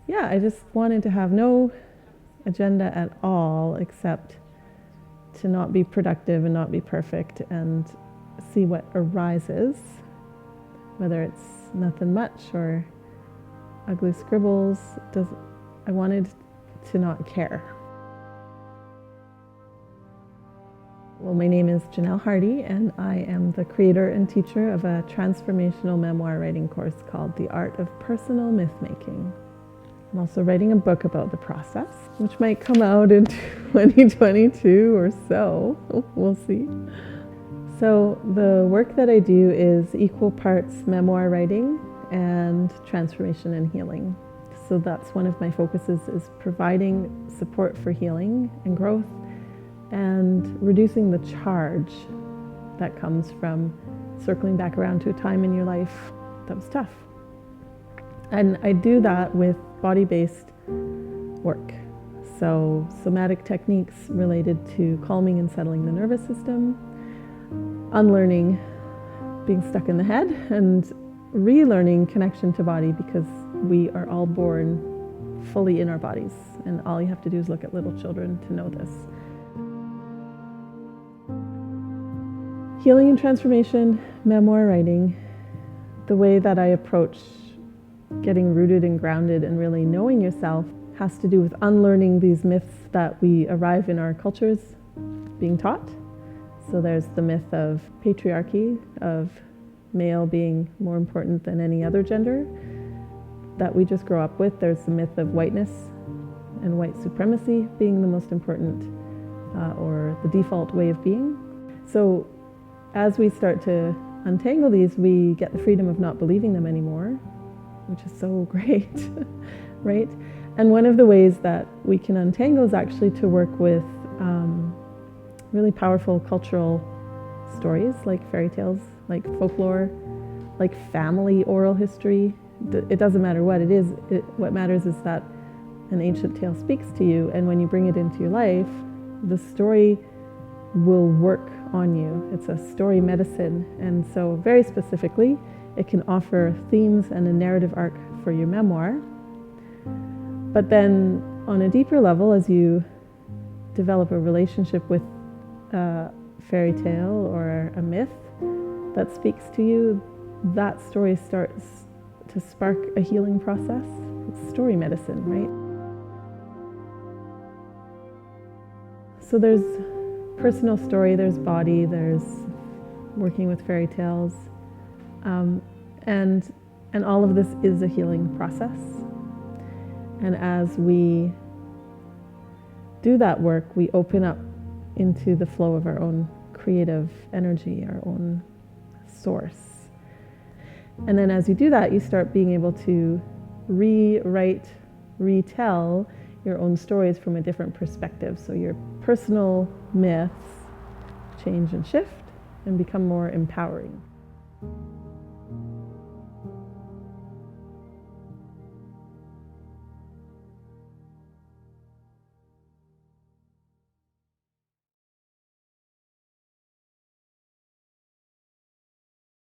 yeah, I just wanted to have no agenda at all except to not be productive and not be perfect and see what arises, whether it's nothing much or ugly scribbles. I wanted to not care. Well, my name is Janelle Hardy, and I am the creator and teacher of a transformational memoir writing course called The Art of Personal Mythmaking. I'm also writing a book about the process, which might come out in 2022 or so. We'll see. So the work that I do is equal parts memoir writing and transformation and healing. So that's one of my focuses, is providing support for healing and growth and reducing the charge that comes from circling back around to a time in your life that was tough. And I do that with body-based work. So somatic techniques related to calming and settling the nervous system, unlearning being stuck in the head, and relearning connection to body, because we are all born fully in our bodies, and all you have to do is look at little children to know this. Healing and transformation, memoir writing, the way that I approach getting rooted and grounded and really knowing yourself has to do with unlearning these myths that we arrive in our cultures being taught. So there's the myth of patriarchy, of male being more important than any other gender that we just grow up with. There's the myth of whiteness and white supremacy being the most important or the default way of being. So as we start to untangle these, we get the freedom of not believing them anymore, which is so great, right? And one of the ways that we can untangle is actually to work with really powerful cultural stories, like fairy tales, like folklore, like family oral history. It doesn't matter what it is. What matters is that an ancient tale speaks to you, and when you bring it into your life, the story will work on you. It's a story medicine, and so very specifically, it can offer themes and a narrative arc for your memoir. But then on a deeper level, as you develop a relationship with a fairy tale or a myth that speaks to you, that story starts to spark a healing process. It's story medicine, right? So there's personal story, there's body, there's working with fairy tales. And all of this is a healing process. And as we do that work, we open up into the flow of our own creative energy, our own source. And then as you do that, you start being able to rewrite, retell your own stories from a different perspective. So your personal myths change and shift and become more empowering.